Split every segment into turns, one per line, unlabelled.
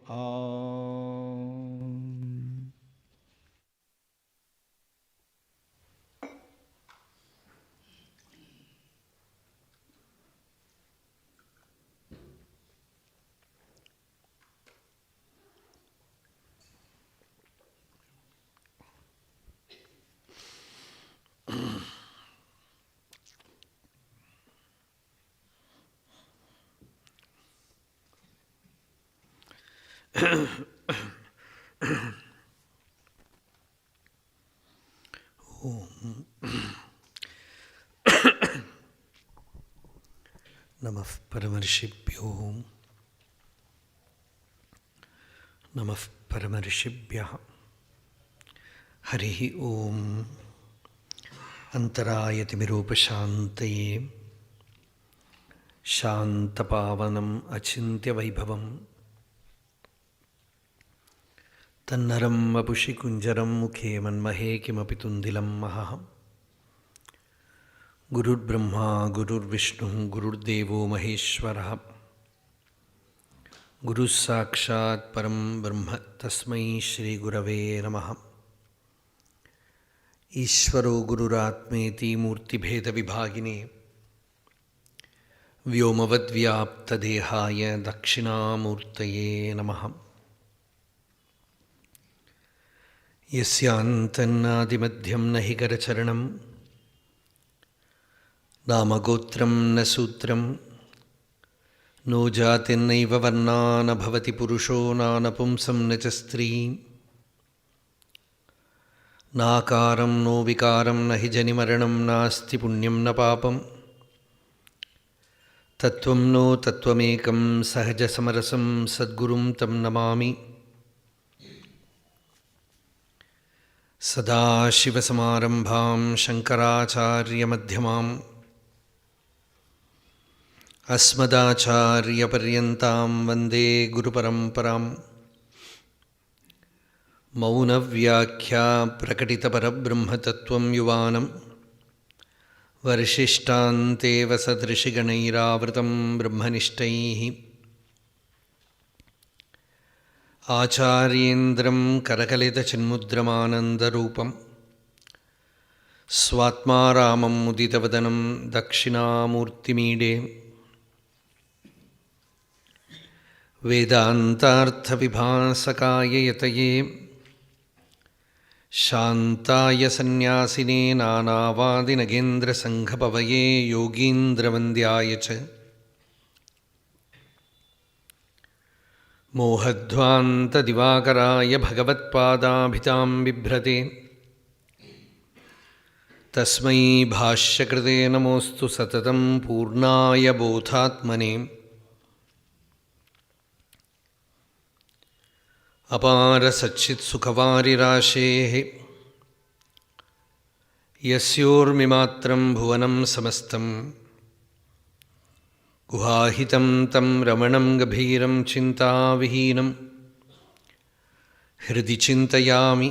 Om. नमः परमर्षिभ्यो नमः परमर्षिभ्यः हरिः ओम अंतरायतिमिरोपशान्तये शान्तपावनम् अचिन्त्यवैभवं तन्नरं वपुषि कुञ्जरं मुखे मन्महे किमपि तुन्दिलं महः गुरुर्ब्रह्मा गुरुर्विष्णुः गुरुर्देवो महेश्वरः गुरुः साक्षात् परं ब्रह्म तस्मै श्रीगुरवे नमः। ईश्वरो गुरुरात्मेति मूर्तिभेदविभागिने व्योमवद्व्याप्तदेहाय दक्षिणामूर्तये नमः। यस्यान्तन्नादिमध्यं न हि करचरणं नामगोत्रं न सूत्रं नो जातिर्नैव वर्णा न भवति पुरुषो नानपुंसं न च स्त्री नाकारं नो विकारं न हि जनिमरणं नास्ति पुण्यं न पापं तत्त्वं नो तत्त्वमेकं सहजसमरसं सद्गुरुं तं नमामि। सदाशिवसमारम्भां शङ्कराचार्यमध्यमाम् अस्मदाचार्यपर्यन्तां वन्दे गुरुपरम्परां। मौनव्याख्या प्रकटितपरब्रह्मतत्त्वं युवानं वर्षिष्ठान्तेव सदृशिगणैरावृतं ब्रह्मनिष्ठैः आचार्येन्द्रं करकलितचिन्मुद्रमानन्दरूपं स्वात्मा रामं मुदितवदनं दक्षिणामूर्तिमीडे वेदान्तार्थविभासकाय यतये शान्ताय सन्न्यासिने नानावादिनगेन्द्रसङ्घपवये योगीन्द्रवन्द्याय च मोहध्वान्तदिवाकराय भगवत्पादाभितां बिभ्रते तस्मै भाष्यकृते नमोऽस्तु सततं पूर्णाय बोधात्मने। अपारसच्चित्सुखवारिराशेः यस्योर्मिमात्रं भुवनं समस्तं गुहाहितं तं रमणं गभीरं चिन्ताविहीनं हृदि चिन्तयामि।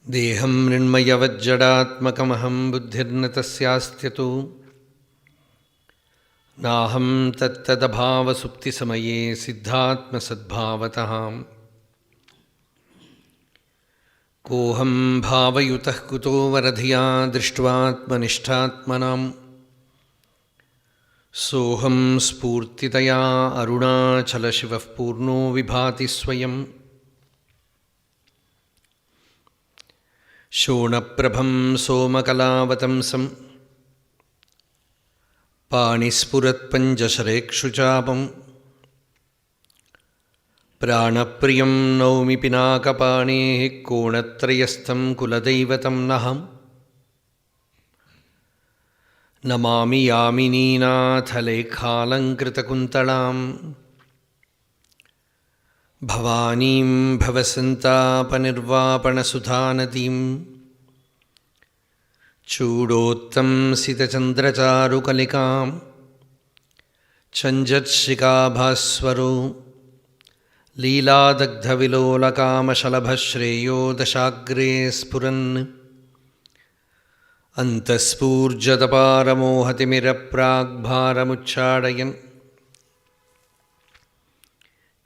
देहं मृण्मयवज्जडात्मकमहं बुद्धिर्न तस्यास्त्यतो नाहं तत्तदभावसुप्तिसमये सिद्धात्मसद्भावतः कोऽहं भावयुतः कुतो वरधिया दृष्ट्वात्मनिष्ठात्मनां सोऽहं स्फूर्तितया अरुणाचलशिवः पूर्णो विभाति स्वयं। शोणप्रभं सोमकलावतंसं पाणिस्फुरत्पञ्चशरेक्षुचापं प्राणप्रियं नौमि पिनाकपाणेः कोणत्रयस्थं कुलदैवतं नहं नमामि यामिनीनाथलेखालङ्कृतकुन्तलां भवानीं भवसन्तापनिर्वापणसुधानदीं चूडोत्तंसितचन्द्रचारुकलिकां चञ्जत्शिखाभास्वरो लीलादग्धविलोलकामशलभश्रेयो दशाग्रे स्फुरन् अन्तःस्फूर्जदपारमोहतिमिरप्राग्भारमुच्चाडयन्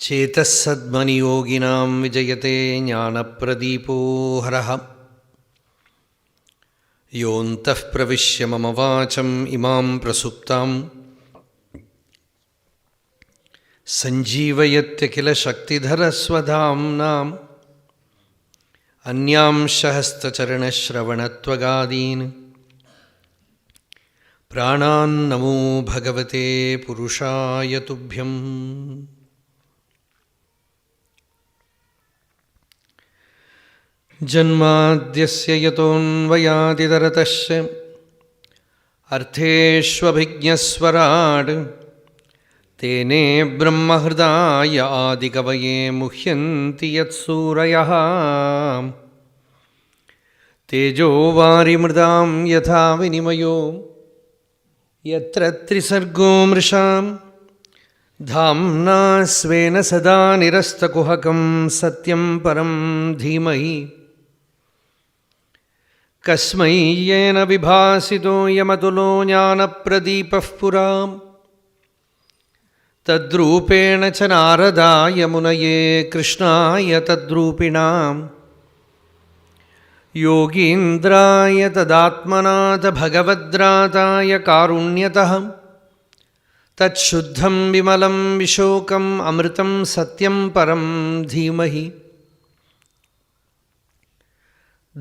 चेतःसद्मनियोगिनां विजयते ज्ञानप्रदीपो हरः योऽन्तः प्रविश्य मम वाचम् इमां प्रसुप्तां सञ्जीवयत्यखिलशक्तिधरस्वधाम्नाम् अन्यांशहस्तचरणश्रवणत्वगादीन् प्राणान्नमो भगवते पुरुषाय तुभ्यम्। जन्माद्यस्य यतोऽन्वयादितरतश्च अर्थेष्वभिज्ञस्वराट् तेने ब्रह्महृदाय आदिकवये मुह्यन्ति यत्सूरयः तेजो वारिमृदां यथा विनिमयो यत्र त्रिसर्गो मृषां धाम्ना स्वेन सदा निरस्तकुहकं सत्यं परं धीमहि कस्मै येन विभासितो यमतुलो ज्ञानप्रदीपः पुराम् तद्रूपेण च नारदाय मुनये कृष्णाय तद्रूपिणाम् योगीन्द्राय तदात्मनाथ भगवद्राताय कारुण्यतः तच्छुद्धं विमलं विशोकम् अमृतं सत्यं परं धीमहि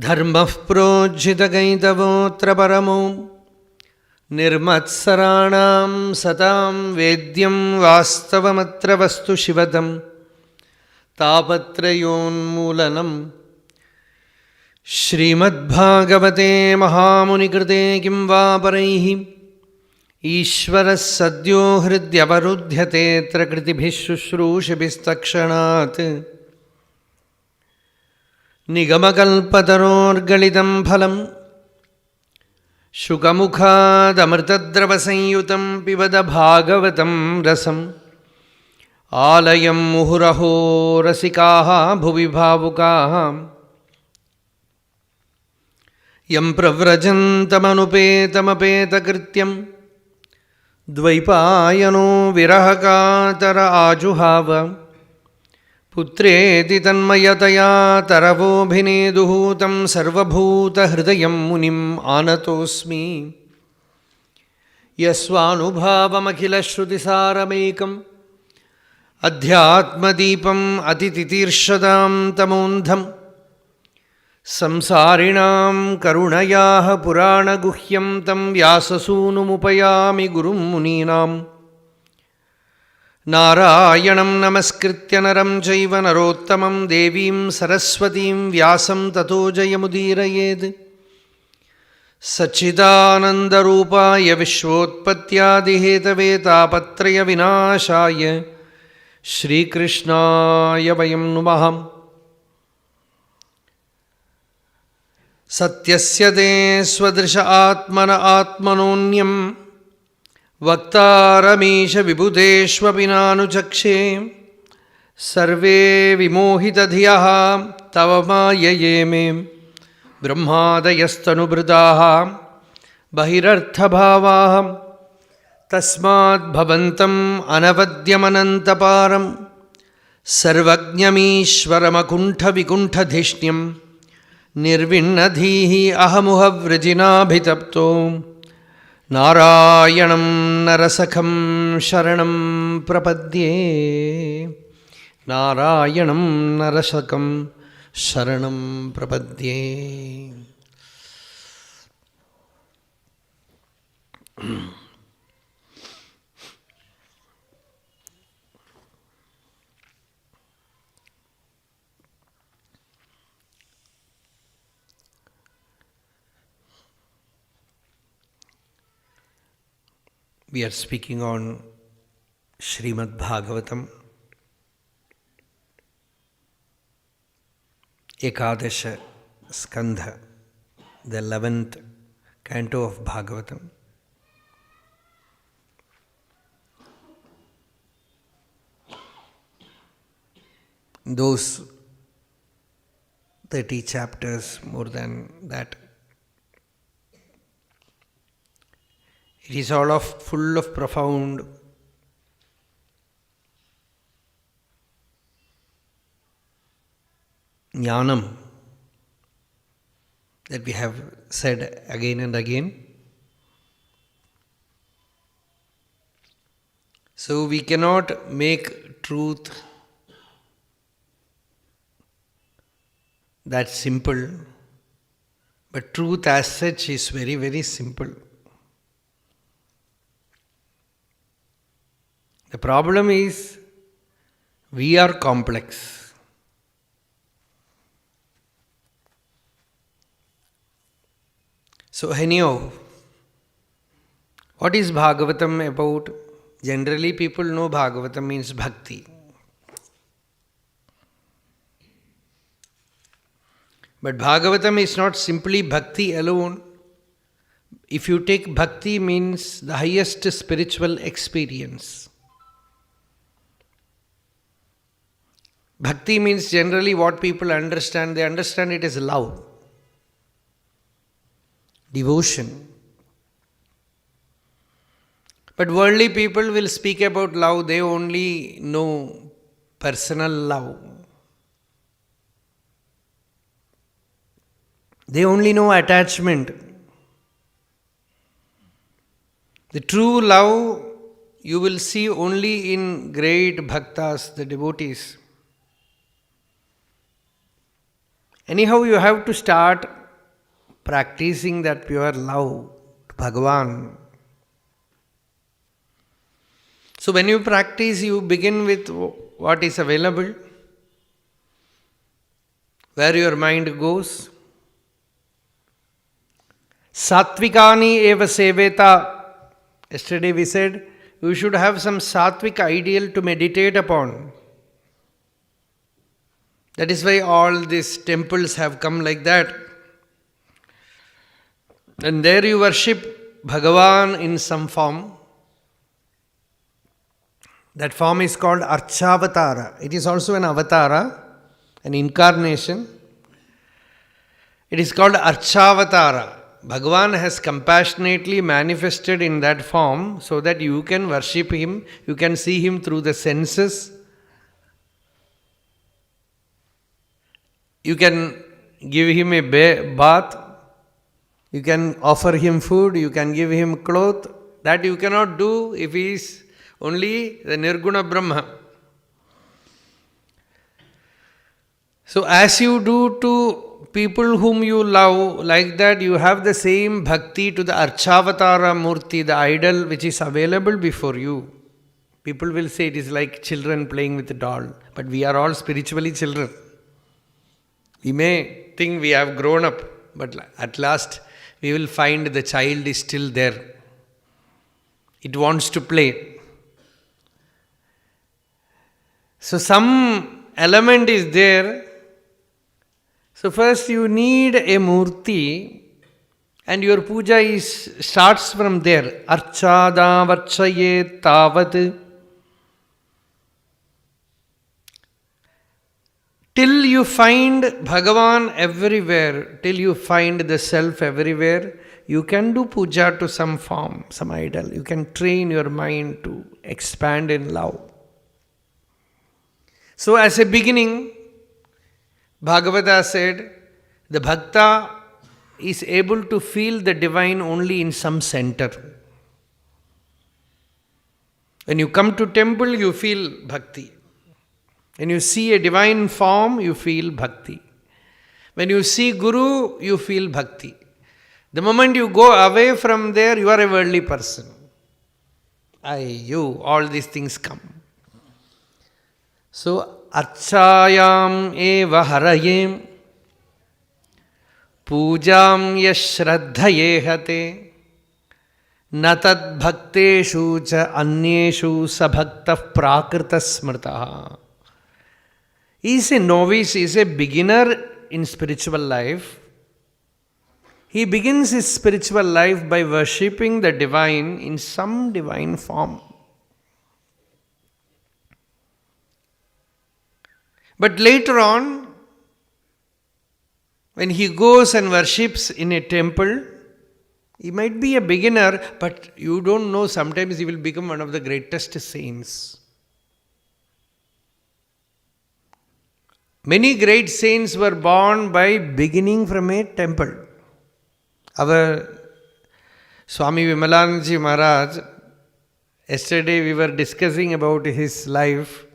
धर्मः प्रोज्झितकैतवोऽत्र परमो निर्मत्सराणां सतां वेद्यं वास्तवमत्र वस्तु शिवदं तापत्रयोन्मूलनं श्रीमद्भागवते महामुनिकृते किं वा परैः ईश्वरः सद्यो हृद्यवरुध्यतेऽत्र कृतिभिः शुश्रूषिभिस्तक्षणात् निगमकल्पतरोर्गलितं फलं शुकमुखादमृतद्रवसंयुतं पिबद भागवतं रसम् आलयं मुहुरहो रसिकाः भुवि भावुकाः यं प्रव्रजन्तमनुपेतमपेतकृत्यं द्वैपायनो विरहकातर आजुहाव पुत्रेति तन्मयतया तरवोऽभिनेदुः तं सर्वभूतहृदयं मुनिम् आनतोऽस्मि यस्वानुभावमखिलश्रुतिसारमेकम् अध्यात्मदीपम् अतितितीर्षदां तमोन्धम् संसारिणां करुणयाः पुराणगुह्यं तं व्याससूनुमुपयामि गुरुं मुनीनाम् नारायणं नमस्कृत्य नरं चैव नरोत्तमं देवीं सरस्वतीं व्यासं ततो जयमुदीरयेत् सच्चिदानन्दरूपाय विश्वोत्पत्त्यादिहेतवे तापत्रयविनाशाय श्रीकृष्णाय वयं नुमः। सत्यस्य ते स्वदृश आत्मन आत्मनोऽन्यं वक्तारमीश विबुधेष्वपि नानुचक्षे सर्वे विमोहितधियः तव मायये मे ब्रह्मादयस्तनुभृताः बहिरर्थभावाः तस्माद्भवन्तम् अनवद्यमनन्तपारं सर्वज्ञमीश्वरमकुण्ठविकुण्ठधिष्ण्यं निर्विण्णधीः अहमुहवृजिनाभितप्तो नारायणं नरसखं शरणं प्रपद्ये नारायणं नरसखं शरणं प्रपद्ये। We are speaking on Srimad Bhagavatam, Ekadasha Skandha, the 11th Canto of Bhagavatam. Those 30 chapters, more than that. It is all full of profound jnanam that we have said again and again. So we cannot make truth that simple, but truth as such is very, very simple. The problem is we are complex. So anyhow, what is Bhagavatam about? Generally people know Bhagavatam means bhakti. But Bhagavatam is not simply bhakti alone. If you take bhakti means the highest spiritual experience. Bhakti means generally what people understand, they understand it as love, devotion. But worldly people will speak about love, they only know personal love. They only know attachment. The true love you will see only in great bhaktas, the devotees. Anyhow, you have to start practicing that pure love to Bhagavan. So when you practice, you begin with what is available, where your mind goes. Satvikani eva seveta. Yesterday we said you should have some sattvic ideal to meditate upon. That is why all these temples have come like that. And there you worship Bhagavan in some form. That form is called Archavatara. It is also an avatara, an incarnation. It is called Archavatara. Bhagavan has compassionately manifested in that form so that you can worship Him, you can see Him through the senses. You can give Him a bath, you can offer Him food, you can give Him cloth. That you cannot do if He is only the Nirguna Brahma. So as you do to people whom you love, like that you have the same bhakti to the Archavatara Murti, the idol which is available before you. People will say it is like children playing with a doll, but we are all spiritually children. We may think we have grown up, but at last we will find the child is still there. It wants to play. So some element is there. So first you need a murti and your puja starts from there. Archada varchaye tavat. Till you find Bhagavan everywhere, till you find the self everywhere, you can do puja to some form, some idol. You can train your mind to expand in love. So as a beginning, Bhagavata said, the bhakta is able to feel the divine only in some center. When you come to temple, you feel bhakti. When you see a divine form, you feel bhakti. When you see Guru, you feel bhakti. The moment you go away from there, you are a worldly person. All these things come. So, Archayam eva harayem Pujam yashraddhayehate Natad bhakteshu cha anyeshu sabhakta prakrita smrtaha. He is a novice, he is a beginner in spiritual life. He begins his spiritual life by worshipping the divine in some divine form. But later on, when he goes and worships in a temple, he might be a beginner, but you don't know, sometimes he will become one of the greatest saints. Many great saints were born by beginning from a temple. Our Swami Vimalanandaji Maharaj, yesterday we were discussing about his life.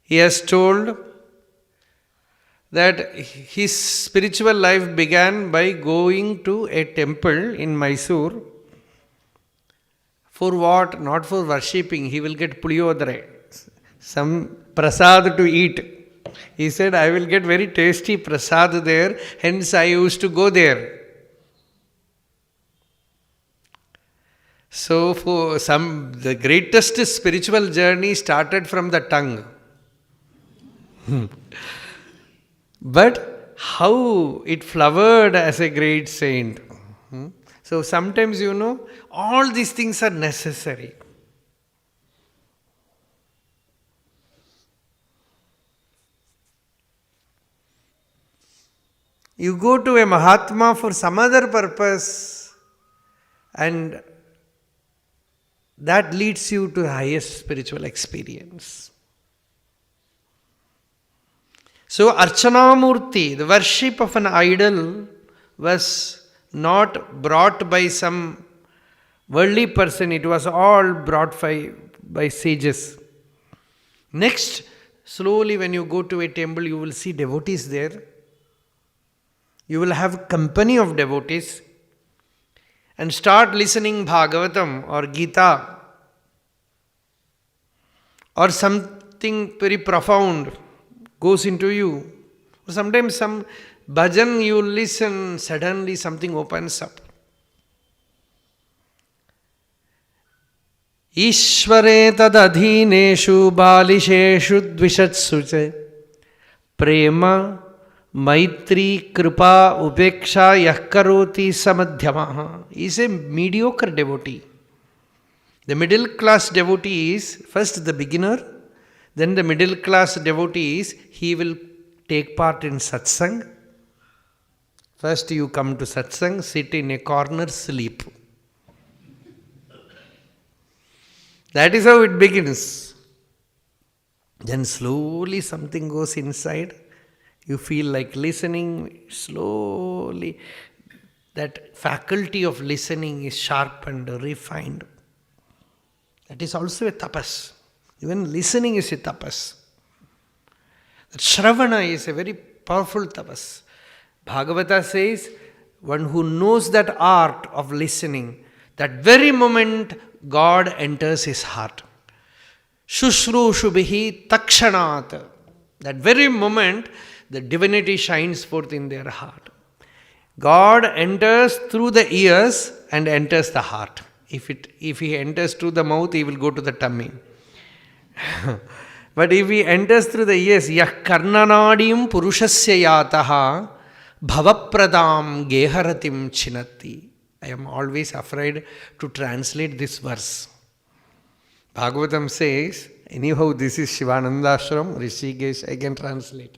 He has told that his spiritual life began by going to a temple in Mysore. For what? Not for worshipping. He will get puliyodare, some prasad to eat. He said, I will get very tasty prasad there, hence I used to go there. So for some, the greatest spiritual journey started from the tongue. But how it flowered as a great saint. So sometimes, all these things are necessary. You go to a Mahatma for some other purpose, and that leads you to the highest spiritual experience. So Archanamurti, the worship of an idol, was not brought by some worldly person, it was all brought by sages. Next, slowly when you go to a temple, you will see devotees there. You will have company of devotees and start listening Bhagavatam or Gita or something very profound goes into you. Or sometimes some bhajan you listen, suddenly something opens up. Ishvare tadadhineshu balisheshu dvishatsu prema Maitri Kripa Upeksha Yahkaroti Samadhyamaha is a mediocre devotee. The middle class devotee is first the beginner, then the middle class devotee is he will take part in satsang. First you come to satsang, sit in a corner, sleep. That is how it begins. Then slowly something goes inside. You feel like listening, slowly that faculty of listening is sharpened, refined. That is also a tapas. Even listening is a tapas. That Shravana is a very powerful tapas. Bhagavata says, one who knows that art of listening, that very moment God enters his heart. Shushrushubihi takshanat. That very moment the divinity shines forth in their heart. God enters through the ears and enters the heart. If he enters through the mouth, he will go to the tummy. But if he enters through the ears, yah karnanadim purushasya yataha bhavapradam geharatim chinati. I am always afraid to translate this verse. Bhagavatam says, anyhow this is Sivananda Ashram, Rishikesh, I can translate.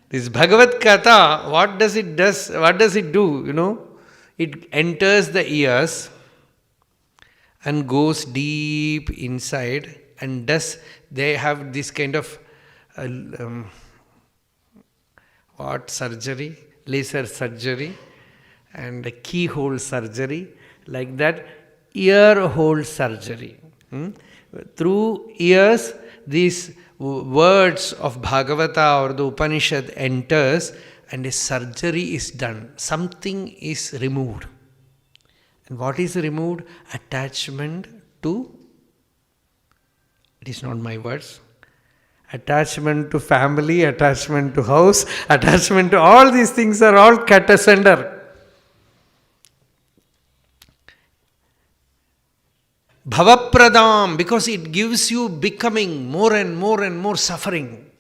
This Bhagavad Katha, what does it do? It enters the ears and goes deep inside, and they have this kind of surgery, laser surgery and keyhole surgery, like that ear hole surgery. Through ears, these words of Bhagavata or the Upanishad enters and a surgery is done. Something is removed. And what is removed? Attachment to, it is not my words, attachment to family, attachment to house, attachment to all these things are all cut asunder. Bhavapradam, because it gives you becoming more and more and more suffering.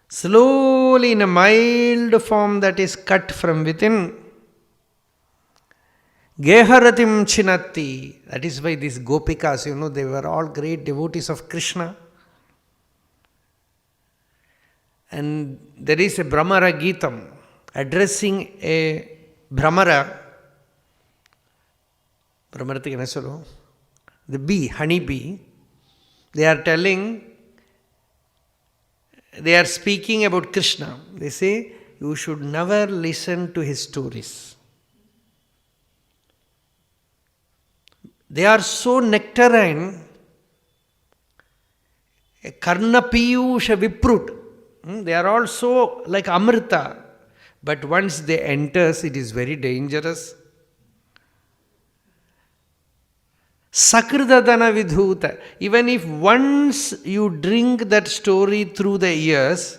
Slowly in a mild form that is cut from within. Geharatim chinati. That is why these gopikas, they were all great devotees of Krishna. And there is a Brahmara Geetam addressing a Brahmara. The bee, honey bee, they are telling, they are speaking about Krishna. They say, you should never listen to his stories. They are so nectarine, karna piyusha viprut. They are also like amrita. But once they enters, it is very dangerous. Sakridadana vidhuta. Even if once you drink that story through the ears,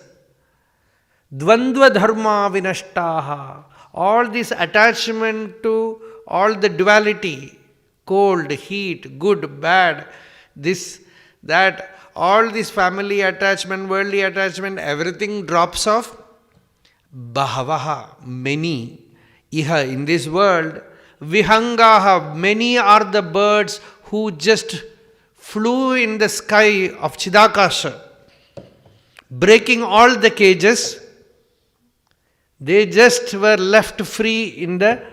dvandva dharma vinashtaha. All this attachment to all the duality, cold, heat, good, bad, this, that, all this family attachment, worldly attachment, everything drops off. Bahavaha, many. Iha, in this world, vihangaha, many are the birds who just flew in the sky of Chidakasha, breaking all the cages. They just were left free in the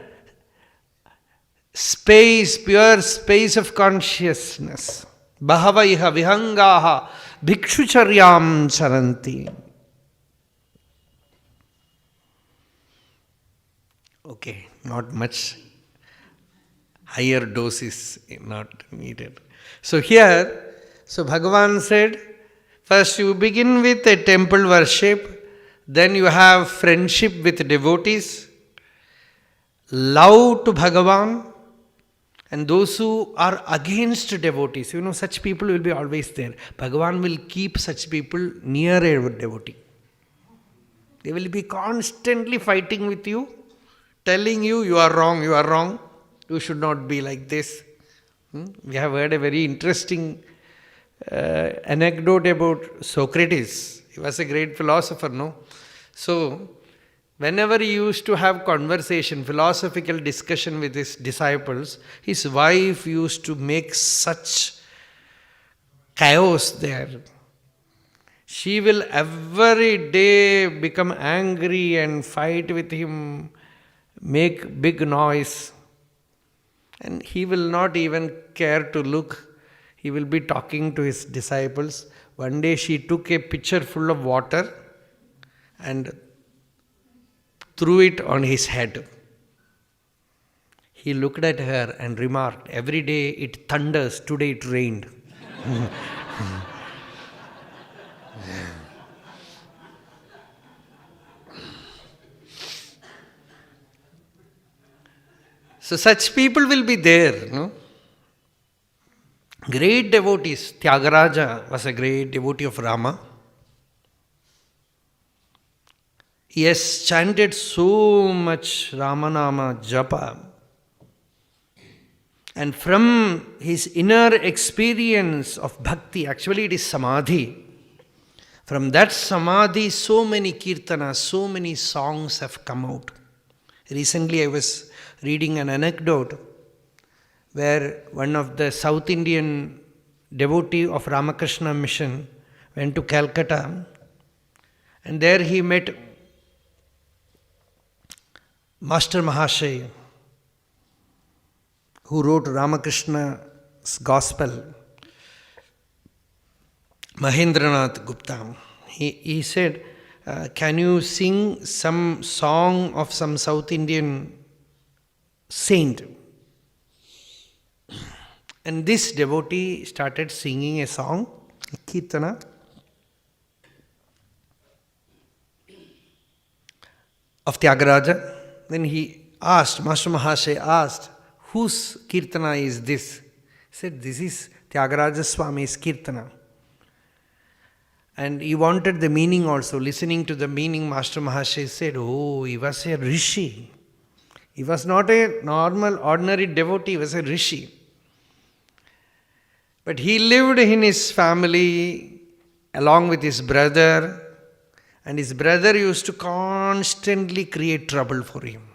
space, pure space of consciousness. Bahava iha vihangaha bhikshucharyam charanti. Okay, not much. Higher dose is not needed. So here, Bhagavan said, first you begin with a temple worship, then you have friendship with devotees, love to Bhagavan, and those who are against devotees, such people will be always there. Bhagavan will keep such people near a devotee. They will be constantly fighting with you, telling you, you are wrong, you should not be like this. We have heard a very interesting anecdote about Socrates. He was a great philosopher, no? So, whenever he used to have conversation, philosophical discussion with his disciples, his wife used to make such chaos there. She will every day become angry and fight with him, make big noise. And he will not even care to look. He will be talking to his disciples. One day she took a pitcher full of water and threw it on his head. He looked at her and remarked, every day it thunders, today it rained. So such people will be there, no? Great devotees. Tyagaraja was a great devotee of Rama. He has chanted so much Ramanama Japa. And from his inner experience of bhakti, actually it is samadhi. From that samadhi, so many kirtanas, so many songs have come out. Recently I was reading an anecdote where one of the South Indian devotee of Ramakrishna mission went to Calcutta, and there he met Master Mahashay, who wrote Ramakrishna's Gospel, Mahendranath Gupta. He said, can you sing some song of some South Indian saint? And this devotee started singing a song, Kirtana. Of Tyagaraja. Then he asked, Master Mahashay asked, whose Kirtana is this? He said, this is Tyagaraja Swami's Kirtana. And he wanted the meaning also. Listening to the meaning, Master Mahashay said, oh, he was a Rishi. He was not a normal, ordinary devotee, he was a Rishi. But he lived in his family along with his brother, and his brother used to constantly create trouble for him.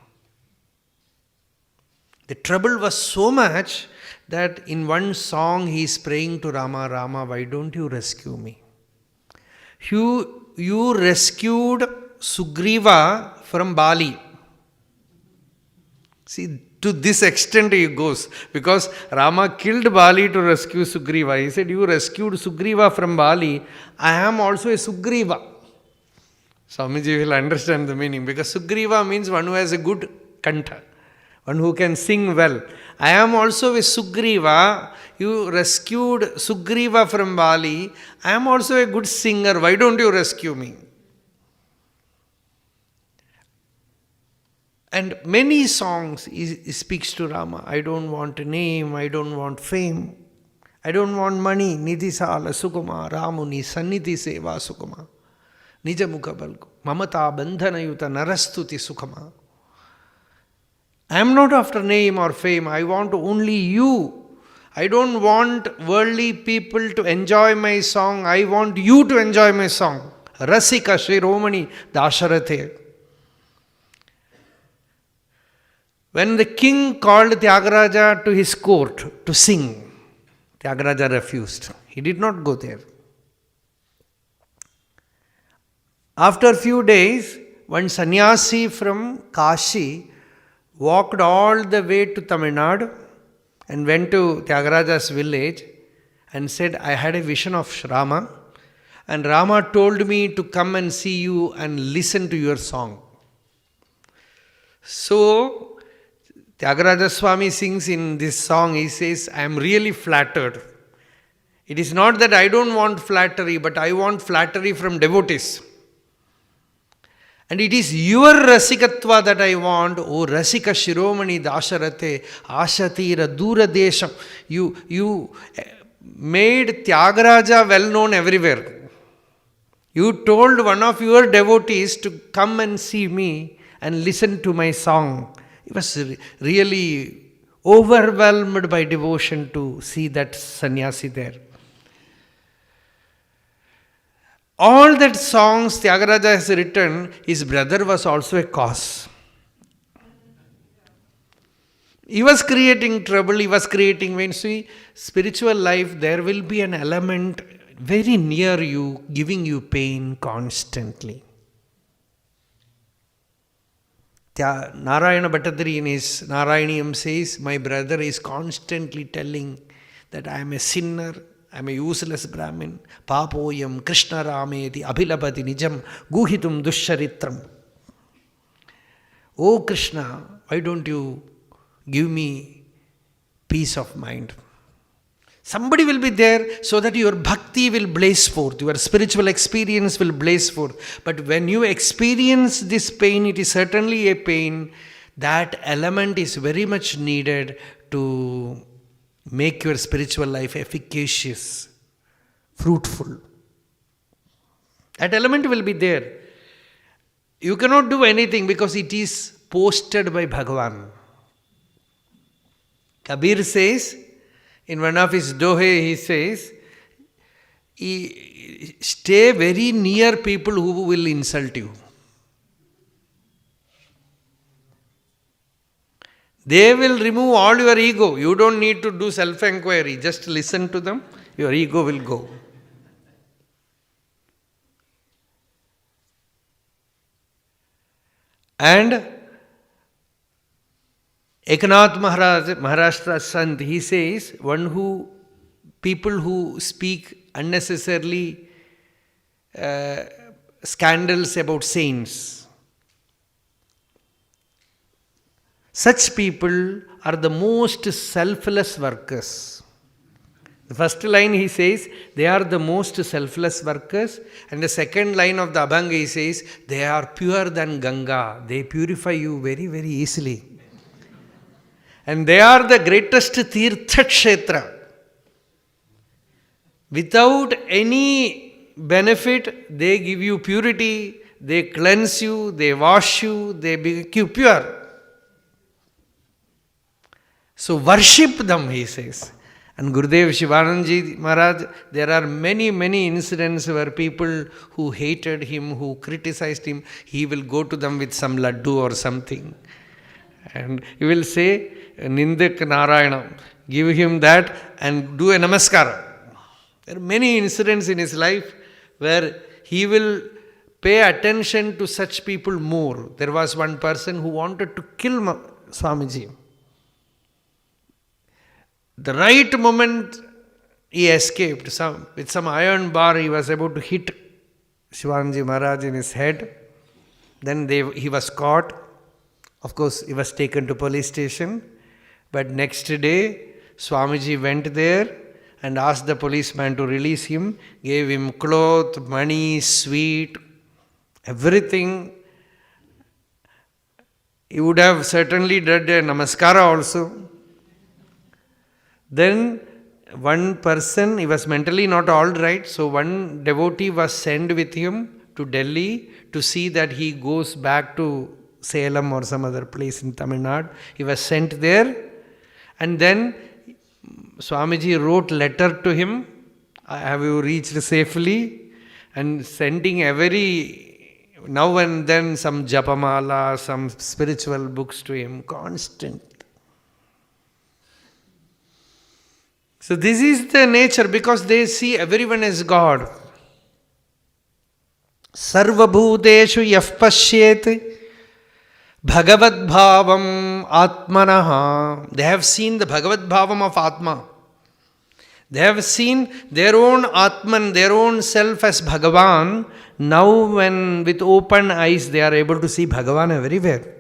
The trouble was so much that in one song he is praying to Rama, Rama, why don't you rescue me? You rescued Sugriva from Bali. See, to this extent he goes, because Rama killed Bali to rescue Sugriva. He said, you rescued Sugriva from Bali, I am also a Sugriva. Swamiji will understand the meaning, because Sugriva means one who has a good kanta, one who can sing well. I am also with Sugriva. You rescued Sugriva from Bali. I am also a good singer. Why don't you rescue me? And many songs he speaks to Rama. I don't want a name. I don't want fame. I don't want money. Nidhi sala sukuma. Ramuni sannidhi seva sukuma. Nija mukha balku. Mamata bandhana yuta narastuti sukama. I am not after name or fame. I want only you. I don't want worldly people to enjoy my song. I want you to enjoy my song. Rasika Shiromani Dasharathe. When the king called Tyagaraja to his court to sing, Tyagaraja refused. He did not go there. After a few days, one sannyasi from Kashi walked all the way to Tamil Nadu and went to Tyagaraja's village and said, I had a vision of Rama, and Rama told me to come and see you and listen to your song. So, Tyagaraja Swami sings in this song, he says, I am really flattered. It is not that I don't want flattery, but I want flattery from devotees. And it is your rasikatva that I want, O Rasika Shiromani Dasharate Ashatira Dura Desham. You made Tyagaraja well known everywhere. You told one of your devotees to come and see me and listen to my song. He was really overwhelmed by devotion to see that sannyasi there. All that songs Tyagaraja has written, his brother was also a cause. He was creating trouble, he was creating pain. See, spiritual life, there will be an element very near you, giving you pain constantly. Narayana Bhattadri in his Narayaniyam says, my brother is constantly telling that I am a sinner, I am a useless Brahmin. Papoyam Krishna Rameti Abhilabhati Nijam Guhitum Dusharitram. Oh Krishna, why don't you give me peace of mind? Somebody will be there so that your bhakti will blaze forth, your spiritual experience will blaze forth. But when you experience this pain, it is certainly a pain. That element is very much needed to make your spiritual life efficacious, fruitful. That element will be there. You cannot do anything because it is posted by Bhagavan. Kabir says, in one of his dohe, he says, stay very near people who will insult you. They will remove all your ego. You don't need to do self-enquiry. Just listen to them. Your ego will go. And Eknath Maharashtra Sant, he says, people who speak unnecessarily scandals about saints, such people are the most selfless workers. The first line he says, they are the most selfless workers. And the second line of the Abhanga he says, they are purer than Ganga. They purify you very, very easily. And they are the greatest Tirtha Kshetra. Without any benefit, they give you purity, they cleanse you, they wash you, they make you pure. So worship them, he says. And Gurudev Shivanandaji Maharaj, there are many, many incidents where people who hated him, who criticized him, he will go to them with some laddu or something. And he will say, Nindak Narayana, give him that and do a namaskara. There are many incidents in his life where he will pay attention to such people more. There was one person who wanted to kill Swamiji. The right moment he escaped. With some iron bar he was about to hit Shivanji Maharaj in his head. Then he was caught. Of course, he was taken to police station. But next day, Swamiji went there and asked the policeman to release him, gave him cloth, money, sweet, everything. He would have certainly done a namaskara also. Then one person, he was mentally not all right, so one devotee was sent with him to Delhi to see that he goes back to Salem or some other place in Tamil Nadu. He was sent there, and then Swamiji wrote letter to him, have you reached safely? And sending every now and then some japamala, some spiritual books to him, constant. So this is the nature, because they see everyone as God. Sarvabhuteshu yaf pashyet Bhagavad Bhavam Atmanaha. They have seen the Bhagavad Bhavam of Atma. They have seen their own Atman, their own self as Bhagavan. Now when with open eyes they are able to see Bhagavan everywhere.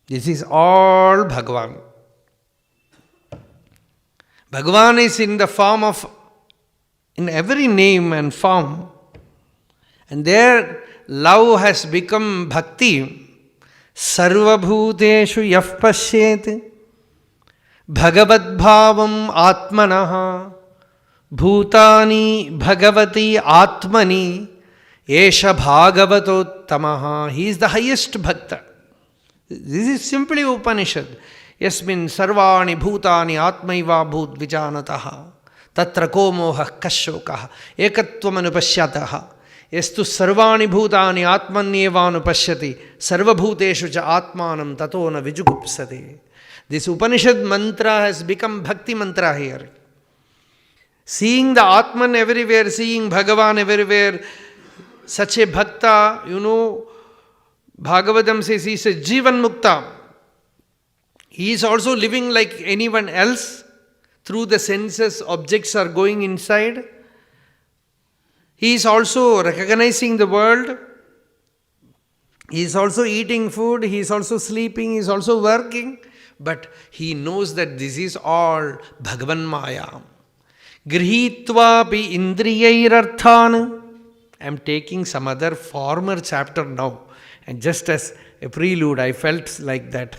This is all Bhagavan. Bhagavan is in the form of, in every name and form. And their love has become bhakti. Sarvabhuteshu yaf pashyet Bhagavad Bhavam Atmanaha Bhutani Bhagavati Atmani Esha Bhagavatottamaha. He is the highest bhakta. This is simply Upanishad. Yasmin sarvani bhutani atmaiva bhut vijanataha tatra ko moha kashokaha ekatvam anupashyataha yastu sarvani bhutani atmanyeva anupashyati sarvabhuteshu cha atmanam tato na vijugupsate. This Upanishad mantra has become bhakti mantra here. Seeing the Atman everywhere, seeing Bhagavan everywhere, such a bhakta, Bhagavatam says he is a Jivan Mukta. He is also living like anyone else. Through the senses, objects are going inside. He is also recognizing the world. He is also eating food. He is also sleeping. He is also working. But he knows that this is all Bhagavan Maya. Grihitva pi indriyairarthan. I am taking some other former chapter now. And just as a prelude, I felt like that.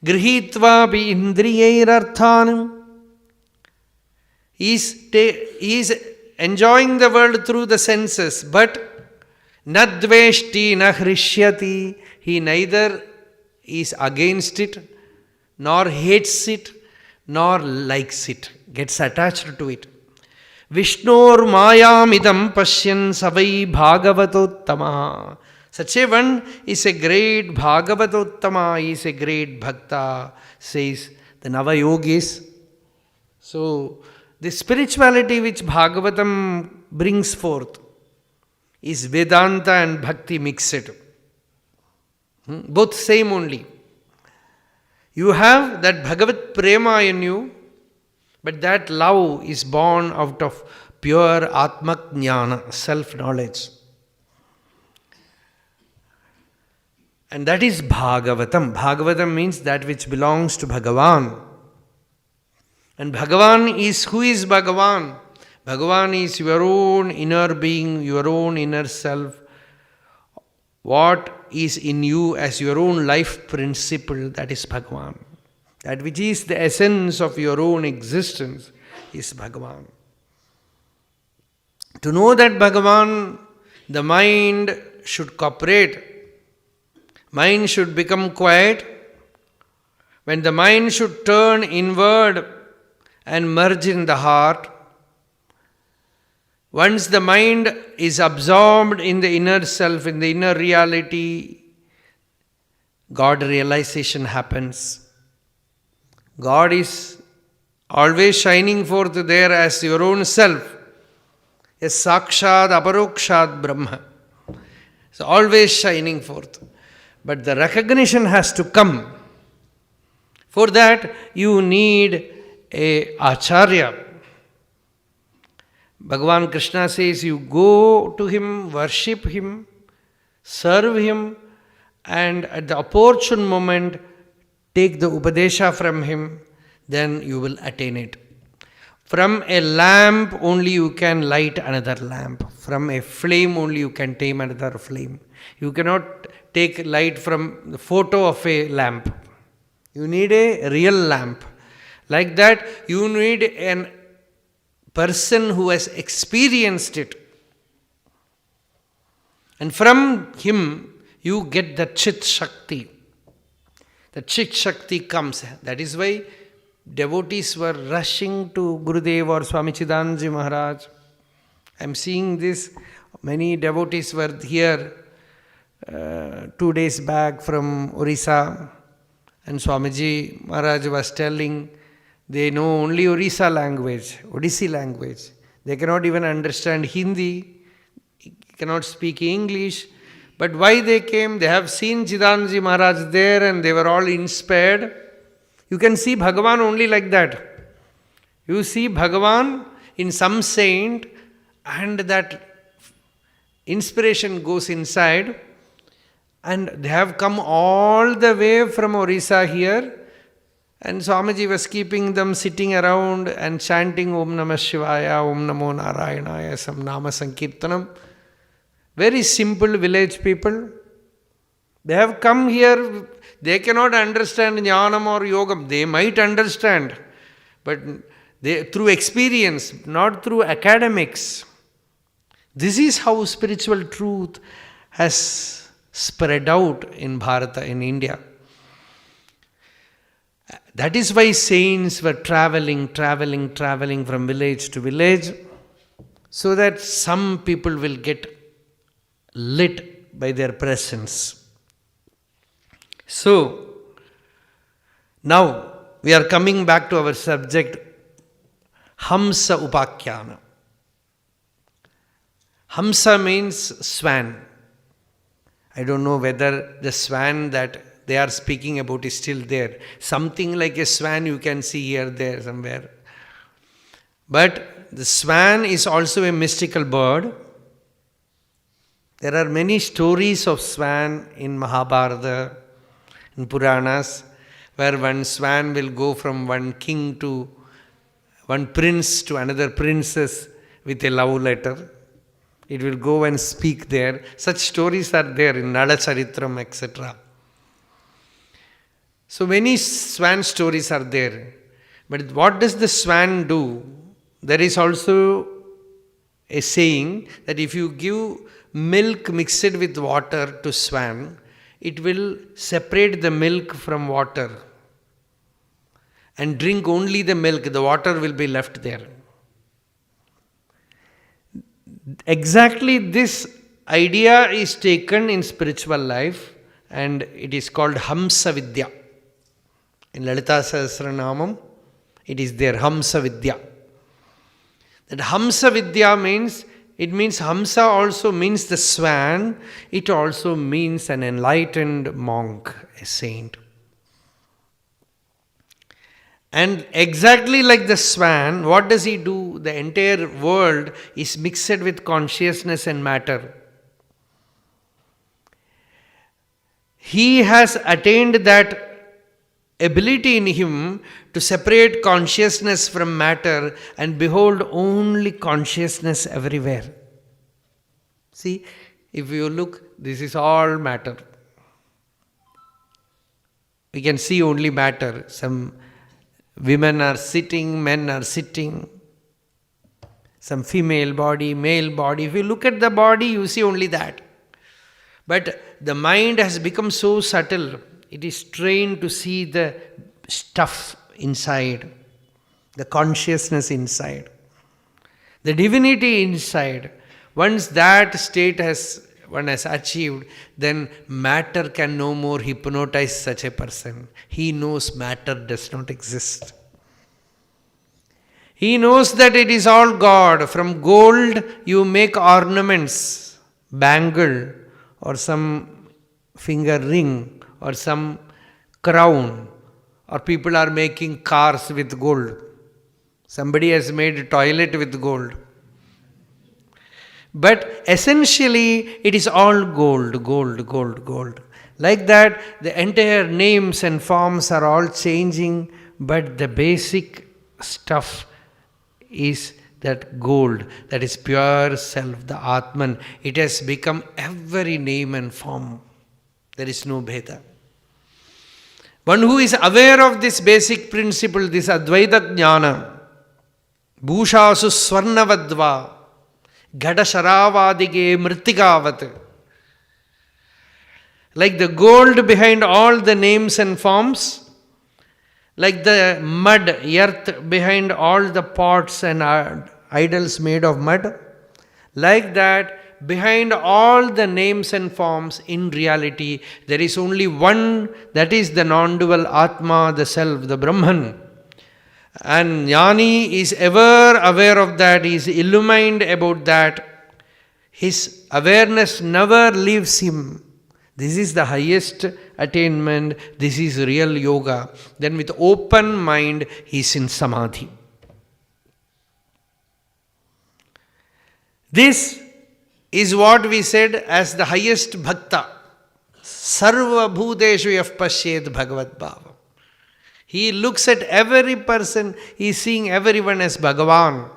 Grihitva pi indriyairarthan. He is enjoying the world through the senses, but nadveshti na hrishyati. He neither is against it, nor hates it, nor likes it, gets attached to it. Vishnor mayamidam pashyan savai bhagavatottama. Such a one is a great Bhagavatottama, is a great Bhakta, says the Navayogis. So, the spirituality which Bhagavatam brings forth is Vedanta and Bhakti mixed. Both same only. You have that Bhagavat Prema in you, but that love is born out of pure Atmak Jnana, self-knowledge. And that is Bhagavatam. Bhagavatam means that which belongs to Bhagavan. And Bhagavan is, who is Bhagavan? Bhagavan is your own inner being, your own inner self. What is in you as your own life principle, that is Bhagavan. That which is the essence of your own existence is Bhagavan. To know that Bhagavan, the mind should cooperate. Mind should become quiet. When the mind should turn inward and merge in the heart, once the mind is absorbed in the inner self, in the inner reality, God realization happens. God is always shining forth there as your own self. Yes, Sakshad Aparokshad Brahma. It's always shining forth. But the recognition has to come. For that, you need a Acharya. Bhagavan Krishna says, you go to him, worship him, serve him, and at the opportune moment take the Upadesha from him, then you will attain it. From a lamp only you can light another lamp. From a flame only you can tame another flame. You cannot take light from the photo of a lamp. You need a real lamp. Like that, you need a person who has experienced it. And from him, you get the Chit Shakti. The Chit Shakti comes. That is why devotees were rushing to Gurudev or Swami Chidanandaji Maharaj. I am seeing this. Many devotees were here 2 days back from Orissa. And Swamiji Maharaj was telling, they know only Orissa language, Odissi language. They cannot even understand Hindi, cannot speak English. But why they came? They have seen Chidanandaji Maharaj there and they were all inspired. You can see Bhagavan only like that. You see Bhagavan in some saint and that inspiration goes inside. And they have come all the way from Orissa here. And Swamiji was keeping them sitting around and chanting Om Namah Shivaya, Om Namo Narayanaya, some Nama Sankirtanam. Very simple village people. They have come here, they cannot understand Jnanam or Yogam. They might understand, but they, through experience, not through academics. This is how spiritual truth has spread out in Bharata, in India. That is why saints were traveling from village to village, so that some people will get lit by their presence. So, now we are coming back to our subject, hamsa upakyana. Hamsa means swan. I don't know whether the swan that they are speaking about is still there. Something like a swan you can see here, there, somewhere. But the swan is also a mystical bird. There are many stories of swan in Mahabharata, in Puranas, where one swan will go from one king to one prince to another princess with a love letter. It will go and speak there. Such stories are there in Nalacharitram, etc. So many swan stories are there. But what does the swan do? There is also a saying that if you give milk mixed with water to swan, it will separate the milk from water and drink only the milk. The water will be left there. Exactly this idea is taken in spiritual life and it is called hamsa vidya. In Lalita Sahasranamam, it is there, hamsa vidya. That hamsa vidya means, it means hamsa also means the swan, it also means an enlightened monk, a saint. And exactly like the swan, what does he do? The entire world is mixed with consciousness and matter. He has attained that ability in him to separate consciousness from matter and behold only consciousness everywhere. See, if you look, this is all matter. We can see only matter. Some women are sitting, men are sitting. Some female body, male body. If you look at the body, you see only that. But the mind has become so subtle. It is trained to see the stuff inside, the consciousness inside, the divinity inside. Once that state one has achieved, then matter can no more hypnotize such a person. He knows matter does not exist. He knows that it is all God. From gold you make ornaments, bangle or some finger ring or some crown, or people are making cars with gold. Somebody has made a toilet with gold. But essentially, it is all gold, gold, gold, gold. Like that, the entire names and forms are all changing, but the basic stuff is that gold, that is pure self, the Atman. It has become every name and form. There is no Bheda. One who is aware of this basic principle, this Advaita Jnana, Bhushasu Swarnavadva, Gada Sharavadige Mritikavat. Like the gold behind all the names and forms, like the mud, earth behind all the pots and idols made of mud, like that, behind all the names and forms, in reality, there is only one, that is the non-dual Atma, the Self, the Brahman. And Jnani is ever aware of that, he is illumined about that. His awareness never leaves him. This is the highest attainment, this is real yoga. Then with open mind, he is in samadhi. This is what we said as the highest bhakta. Sarva bhuteshu yaf pashyed bhagavat bhava. He looks at every person, he is seeing everyone as Bhagavan.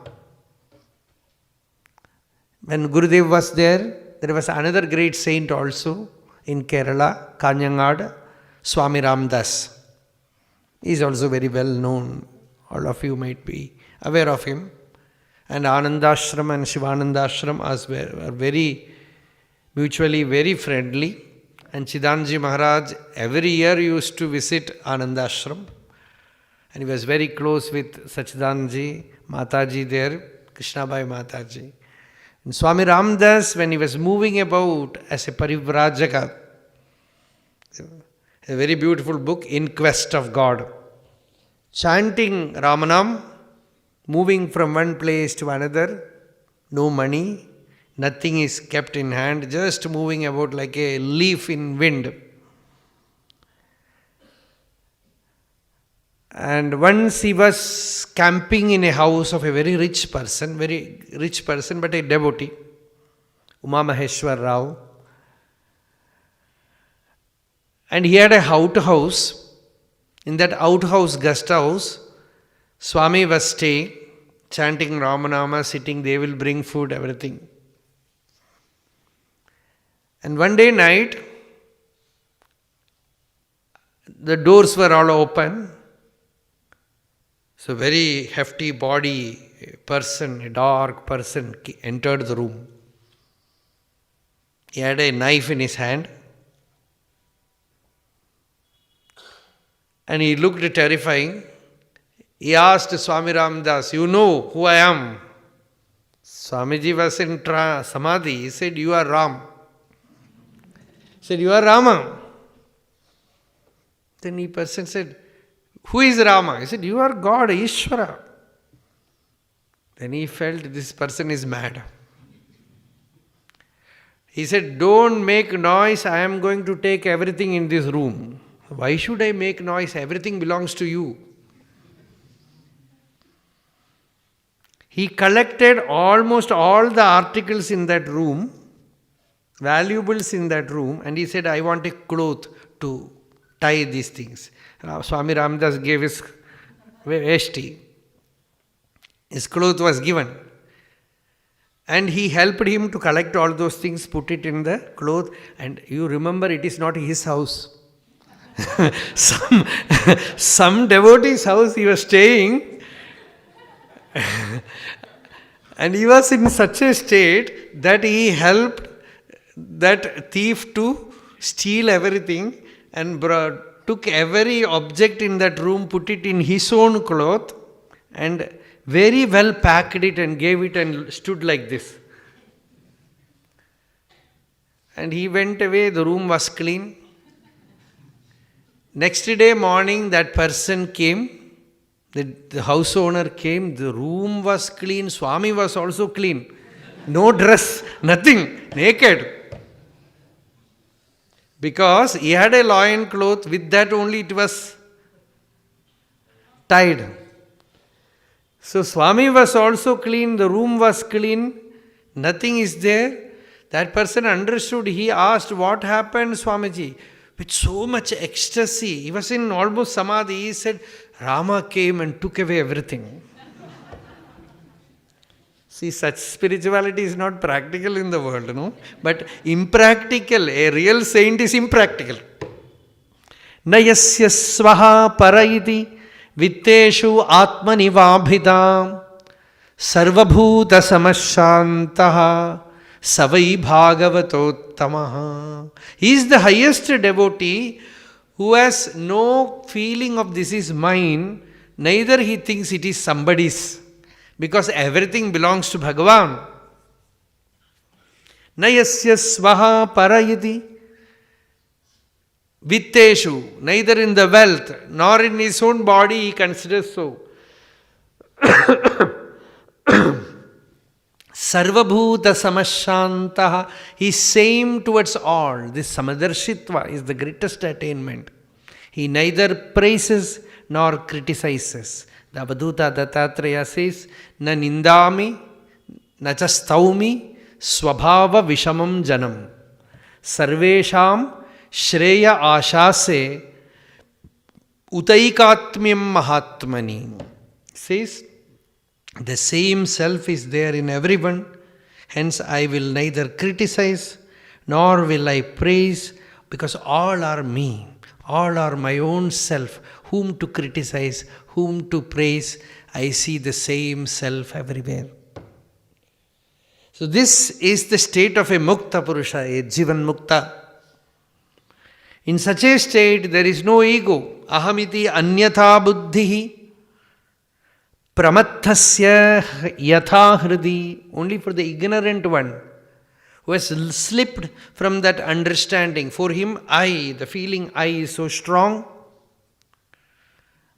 When Gurudev was there was another great saint also in Kerala, Kanyangad, Swami Ramdas. He is also very well known. All of you might be aware of him. And Anandashram and Sivananda Ashram are very mutually very friendly. And Chidanji Maharaj every year used to visit Anandashram. And he was very close with Sachidanji, Mataji there, Krishnabai Mataji. And Swami Ramdas, when he was moving about as a Parivrajaka, a very beautiful book, In Quest of God, chanting Ramanam, moving from one place to another, no money, nothing is kept in hand, just moving about like a leaf in wind. And once he was camping in a house of a very rich person but a devotee, Uma Maheshwar Rao. And he had a outhouse. In that outhouse, guest house, Swami was staying, chanting Ramanama, sitting, they will bring food, everything. And one day night, the doors were all open. So very hefty body, a dark person entered the room. He had a knife in his hand. And he looked terrifying. He asked Swami Ramdas, you know who I am? Swamiji was in Samadhi. He said, you are Ram. He said, you are Rama. Then the person said, who is Rama? He said, you are God, Ishvara. Then he felt this person is mad. He said, don't make noise, I am going to take everything in this room. Why should I make noise? Everything belongs to you. He collected almost all the articles in that room, valuables in that room, and he said, I want a cloth to tie these things. Swami Ramdas gave his veshti. His cloth was given. And he helped him to collect all those things, put it in the cloth. And you remember, it is not his house. some devotee's house he was staying. And he was in such a state that he helped that thief to steal everything and took every object in that room, put it in his own cloth and very well packed it and gave it and stood like this. And he went away, the room was clean. Next day morning that person came, the house owner came, the room was clean, Swami was also clean. No dress, nothing, naked. Because he had a loin cloth, with that only it was tied. So Swami was also clean, the room was clean, Nothing is there. That person understood. He asked, what happened, Swamiji? With so much ecstasy. He was in almost samadhi. He said, Rama came and took away everything. See, such spirituality is not practical in the world, no? But impractical. A real saint is impractical. Nayasya svaha parayiti vitteshu atmanivabhidam sarvabhuta samashantaha savai bhagavatottamaha. He is the highest devotee who has no feeling of this is mine, neither he thinks it is somebody's, because everything belongs to Bhagavan. Nayasya svaha parayiti vitteshu, neither in the wealth nor in his own body he considers so. Sarvabhuta samashantaha, he is same towards all. This samadarshitva is the greatest attainment. He neither praises nor criticizes. The Avadhuta Dattatreya says, na nindami, na cha staumi, swabhava vishamam janam. Sarvesham shreya ashase utaikatmyam mahatmani. Says, the same self is there in everyone, hence I will neither criticize nor will I praise, because all are me, all are my own self. Whom to criticize, whom to praise, I see the same self everywhere. So this is the state of a mukta purusha, a jivan mukta. In such a state there is no ego. Ahamiti anyatha buddhihi pramatthasya yatha hridi. Only for the ignorant one who has slipped from that understanding. For him, I, the feeling I is so strong,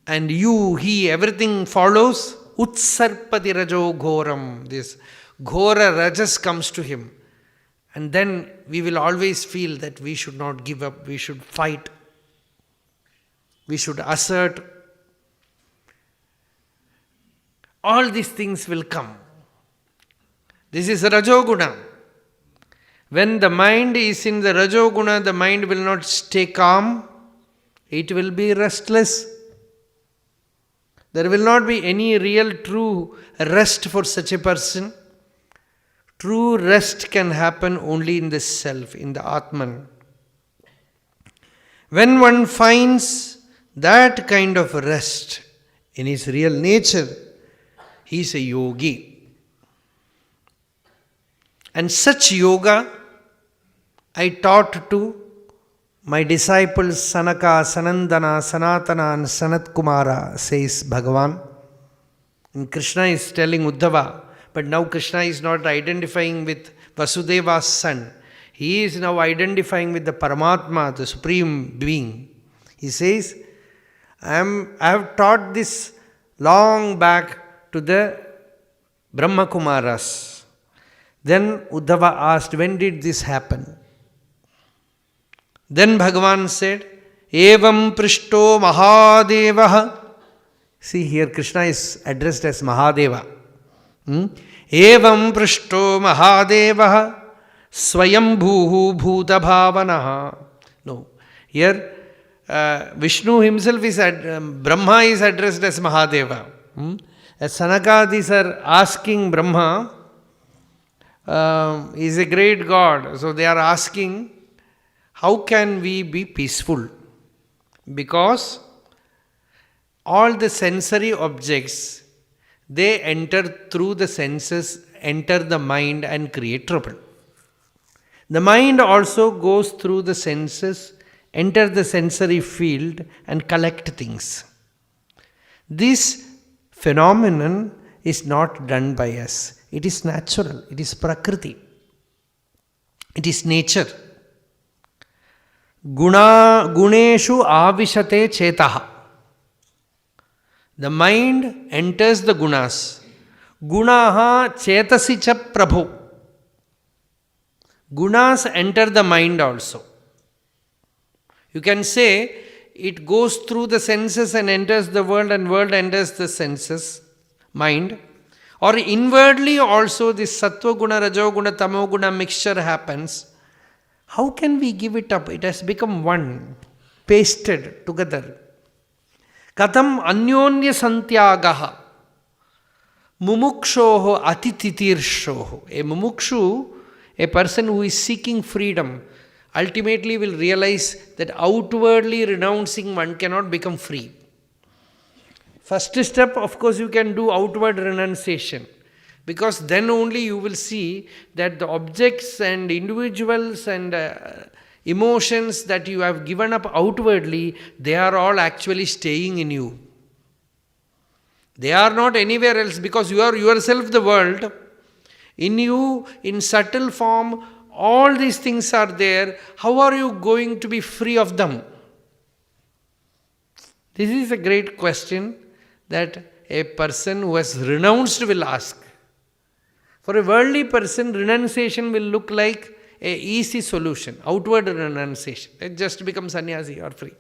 and you, he, everything follows. Utsarpati rajo ghoram. This ghora rajas comes to him. And then we will always feel that we should not give up, we should fight, we should assert. All these things will come. This is Rajoguna. When the mind is in the Rajoguna, the mind will not stay calm, it will be restless. There will not be any real true rest for such a person. True rest can happen only in the self, in the Atman. When one finds that kind of rest in his real nature, he is a yogi. And such yoga I taught to my disciples Sanaka, Sanandana, Sanatana and Sanat Kumara, says Bhagavan. And Krishna is telling Uddhava, but now Krishna is not identifying with Vasudeva's son. He is now identifying with the Paramatma, the Supreme Being. He says, I have taught this long back to the Brahma Kumaras. Then Uddhava asked, when did this happen? Then Bhagavan said, Evam Prishto Mahadevaha. See, here Krishna is addressed as Mahadeva. Evam Prishto Mahadevaha Swayambhuhu Bhuta Bhavanaha. No, here Vishnu himself is, Brahma is addressed as Mahadeva. As Sanakadis are asking Brahma, he is a great God. So they are asking, how can we be peaceful? Because all the sensory objects, they enter through the senses, enter the mind and create trouble. The mind also goes through the senses, enter the sensory field and collect things. This phenomenon is not done by us. It is natural. It is prakriti. It is nature. Guneshu avishate chetaha. The mind enters the gunas. Gunaha chetasi cha prabhu. Gunas enter the mind also. You can say it goes through the senses and enters the world, and world enters the senses, mind. Or inwardly also this sattva guna, rajo guna, tamo guna mixture happens. How can we give it up? It has become one, pasted together. Katham anyonya santyagaha mumukshoho atititirshoho. A mumukshu, a person who is seeking freedom, ultimately will realize that outwardly renouncing one cannot become free. First step, of course, you can do outward renunciation, because then only you will see that the objects and individuals and emotions that you have given up outwardly, they are all actually staying in you. They are not anywhere else, because you are yourself the world. In you, in subtle form, all these things are there. How are you going to be free of them? This is a great question that a person who has renounced will ask. For a worldly person, renunciation will look like an easy solution, outward renunciation. It just becomes sannyasi or free.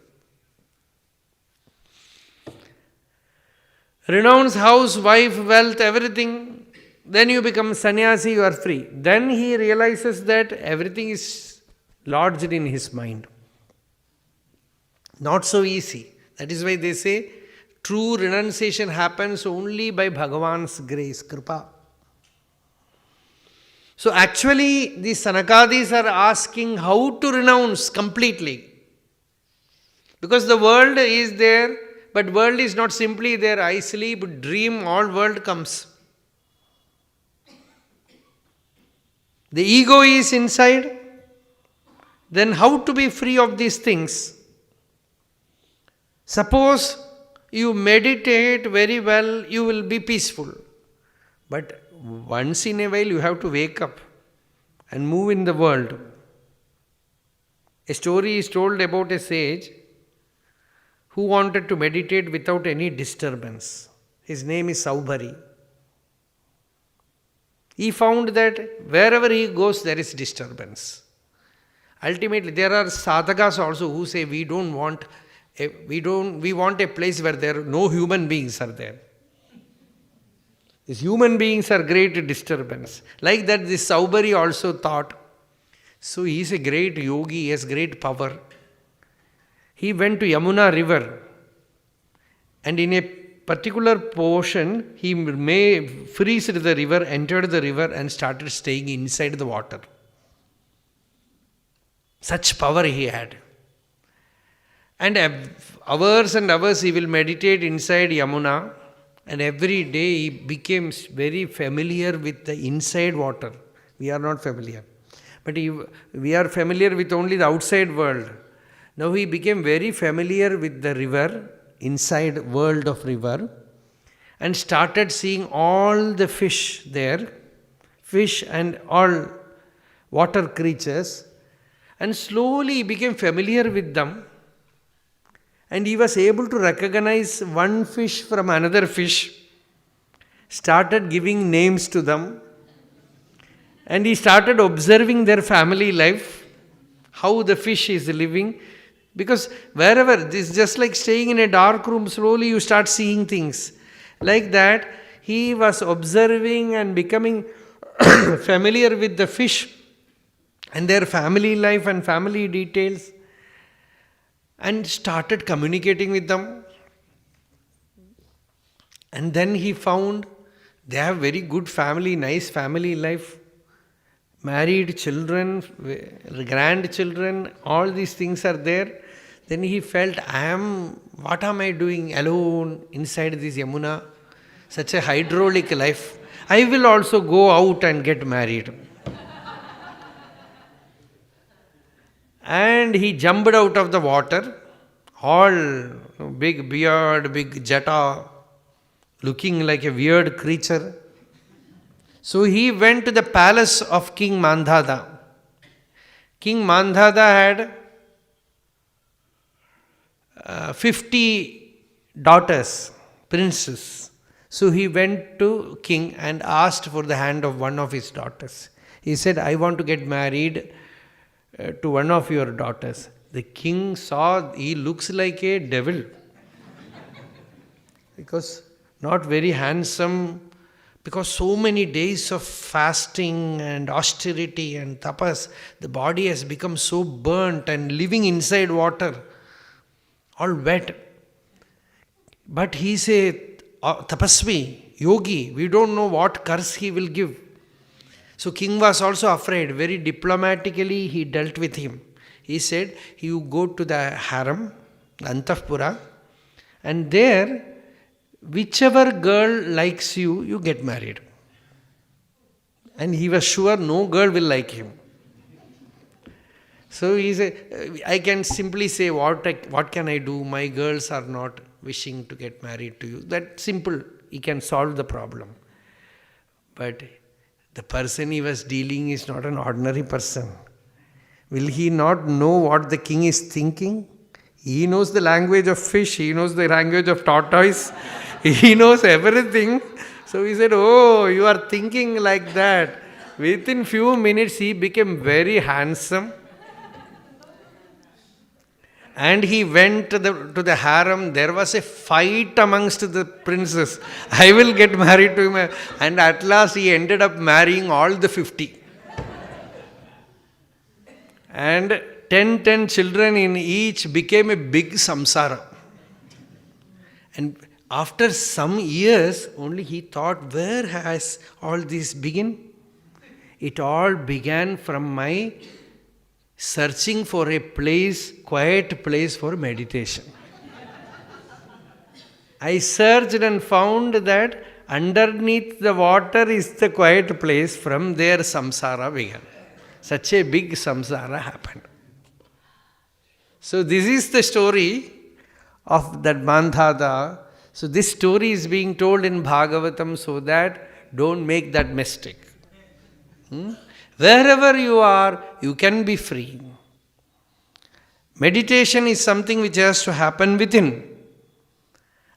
Renounce house, wife, wealth, everything, then you become sannyasi, you are free. Then he realizes that everything is lodged in his mind. Not so easy. That is why they say, true renunciation happens only by Bhagavan's grace, Kripa. So actually, the Sanakadis are asking how to renounce completely. Because the world is there, but world is not simply there. I sleep, dream, all world comes. The ego is inside. Then how to be free of these things? Suppose you meditate very well, you will be peaceful. But once in a while you have to wake up and move in the world. A story is told about a sage who wanted to meditate without any disturbance. His name is Saubhari. He found that wherever he goes, there is disturbance. Ultimately, there are sadhakas also who say we want a place where there are no human beings are there. These human beings are great disturbance. Like that, this Saubhari also thought. So he is a great yogi, he has great power. He went to Yamuna river, and in a particular portion, he freezed the river, entered the river and started staying inside the water. Such power he had. And hours and hours he will meditate inside Yamuna, and every day he became very familiar with the inside water. We are not familiar. But we are familiar with only the outside world. Now he became very familiar with the river, inside world of river, and started seeing all the fish there, fish and all water creatures, and slowly he became familiar with them, and he was able to recognize one fish from another fish, started giving names to them, and he started observing their family life, how the fish is living. Because wherever, this is just like staying in a dark room, slowly you start seeing things. Like that, he was observing and becoming familiar with the fish and their family life and family details, and started communicating with them. And then he found they have very good family, nice family life, married children, grandchildren, all these things are there. Then he felt, what am I doing alone inside this Yamuna? Such a hydraulic life. I will also go out and get married. And he jumped out of the water, all big beard, big jata, looking like a weird creature. So he went to the palace of King Mandhada. King Mandhada had 50 daughters, princes. So he went to king and asked for the hand of one of his daughters. He said, I want to get married to one of your daughters. The king saw he looks like a devil. Because not very handsome Because so many days of fasting and austerity and tapas, the body has become so burnt and living inside water, all wet. But he is a tapasvi, yogi. We don't know what curse he will give. So king was also afraid. Very diplomatically he dealt with him. He said, you go to the harem, Antahpura, and there, whichever girl likes you, you get married. And he was sure no girl will like him. So he said, I can simply say, what can I do? My girls are not wishing to get married to you. That simple, he can solve the problem. But the person he was dealing is not an ordinary person. Will he not know what the king is thinking? He knows the language of fish, he knows the language of tortoise, he knows everything. So he said, oh, you are thinking like that. Within few minutes he became very handsome. And he went to the harem. There was a fight amongst the princes. I will get married to him. And at last he ended up marrying all the 50. And 10 children in each became a big samsara. And after some years, only he thought, where has all this begun? It all began from my searching for a place, quiet place for meditation. I searched and found that underneath the water is the quiet place. From there samsara began. Such a big samsara happened. So this is the story of that Mandhada. So this story is being told in Bhagavatam so that don't make that mistake. Wherever you are, you can be free. Meditation is something which has to happen within.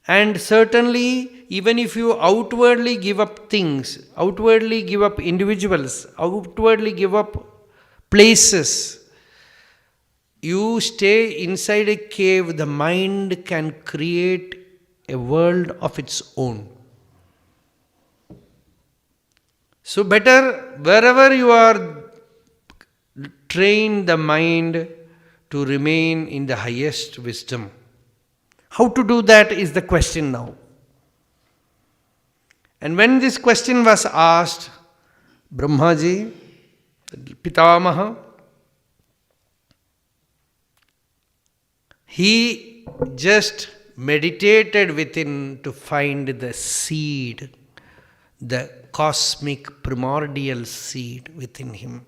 And certainly, even if you outwardly give up things, outwardly give up individuals, outwardly give up places, you stay inside a cave, the mind can create a world of its own. So better, wherever you are, train the mind to remain in the highest wisdom. How to do that is the question now. And when this question was asked, Brahmaji, Pitamaha, he just meditated within to find the seed, the cosmic primordial seed within him.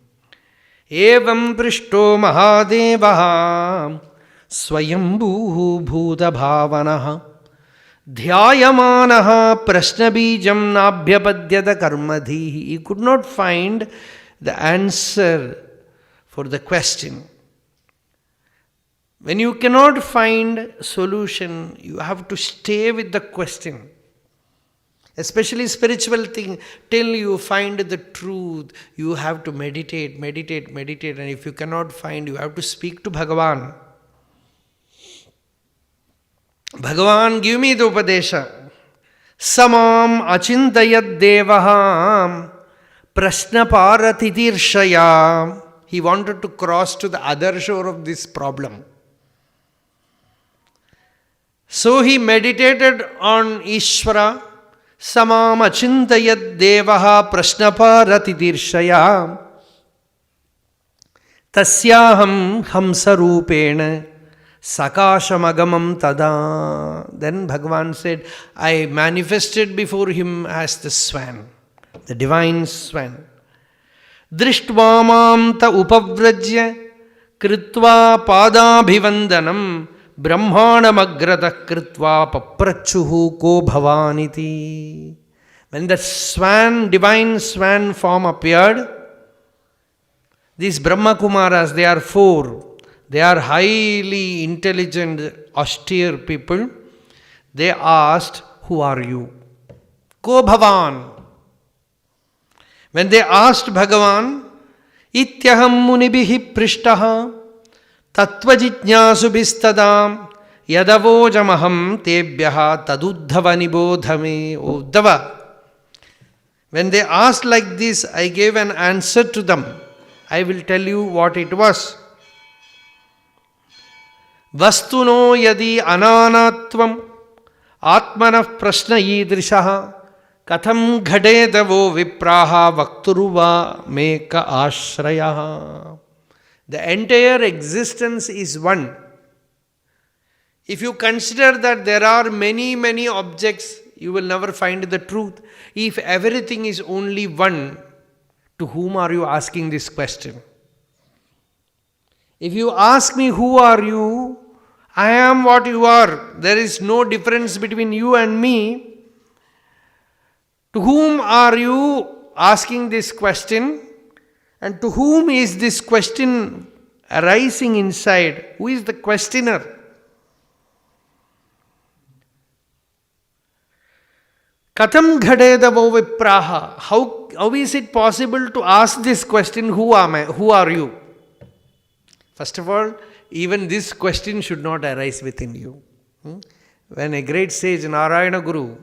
Evam prishto mahadevaha swayambhuhu bhuta bhavanaha dhyayamanaha prashnabijam nabhyapadyata karmadhihi. He could not find the answer for the question. When you cannot find solution, you have to stay with the question. Especially spiritual thing, till you find the truth, you have to meditate. And if you cannot find, you have to speak to Bhagavan. Bhagavan, give me the Upadesha. Samam achintayad devaham prashnaparatirshaya. He wanted to cross to the other shore of this problem. So he meditated on Ishvara. Samam achintayad devaha prashnaparatirshaya tasyaham hamsa rupena sakashamagamam tada. Then Bhagavan said, I manifested before him as the swan, the divine swan. Drishtva mam ta upavrajya kritva padabhivandanam brahmanamagrata kritva paprachuhu ko bhavaniti. When the swan, divine swan form appeared, these Brahma Kumaras, they are 4. They are highly intelligent, austere people. They asked, who are you? Ko bhavan. When they asked Bhagavan, ityaham munibhihi prishtaha tattvajijñāsubhistadām yadavojamaham tebhyaha taduddhava nibodhame. O Uddhava, When they asked like this, I gave an answer to them. I will tell you what it was. Vastuno yadi ananatvam atmanah prashna idrishaha katham ghadedavo vipraha vakturuva meka ashrayaha. The entire existence is one. If you consider that there are many, many objects, you will never find the truth. If everything is only one, to whom are you asking this question? If you ask me, who are you? I am what you are. There is no difference between you and me. To whom are you asking this question? And to whom is this question arising inside? Who is the questioner? Katham ghadedavo vipraha. How is it possible to ask this question, who am I? Who are you? First of all, even this question should not arise within you. When a great sage, Narayana Guru,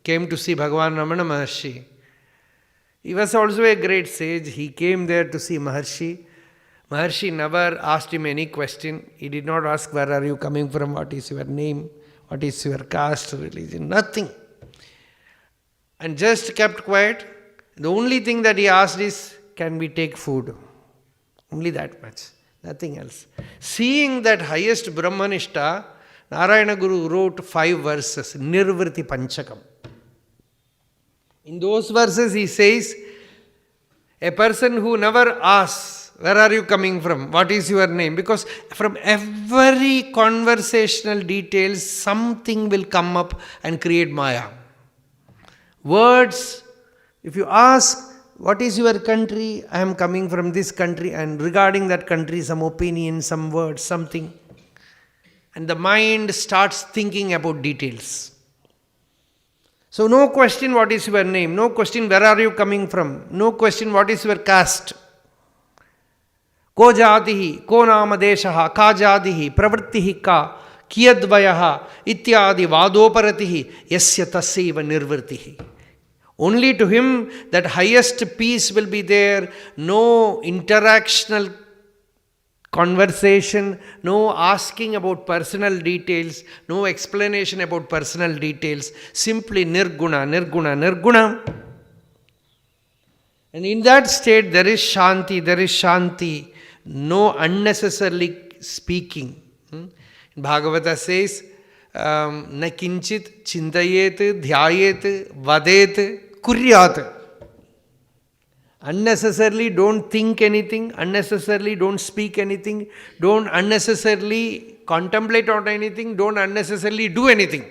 came to see Bhagavan Ramana Maharshi, he was also a great sage. He came there to see Maharshi. Maharshi never asked him any question. He did not ask, where are you coming from? What is your name? What is your caste, religion? Nothing. And just kept quiet. The only thing that he asked is, can we take food? Only that much. Nothing else. Seeing that highest Brahmanishta, Narayana Guru wrote 5 verses, Nirvriti Panchakam. In those verses he says, a person who never asks, where are you coming from? What is your name? Because from every conversational details, something will come up and create Maya. Words, if you ask, what is your country? I am coming from this country, and regarding that country, some opinion, some words, something. And the mind starts thinking about details. So no question, what is your name? No question, where are you coming from? No question, what is your caste? Ko jatihi, ko nama deshaha, ka jatihi, pravrittihi ka, kiyadvayaha, ityadi vadoparatihi, yasya tasyaiva nirvrtihi. Only to him that highest peace will be there, no interactional conversation, no asking about personal details, no explanation about personal details, simply nirguna, nirguna, nirguna. And in that state there is shanti, no unnecessarily speaking. Bhagavata says, na kinchit chintayet dhyayet vadet kuryat. Unnecessarily don't think anything, unnecessarily don't speak anything, don't unnecessarily contemplate on anything, don't unnecessarily do anything.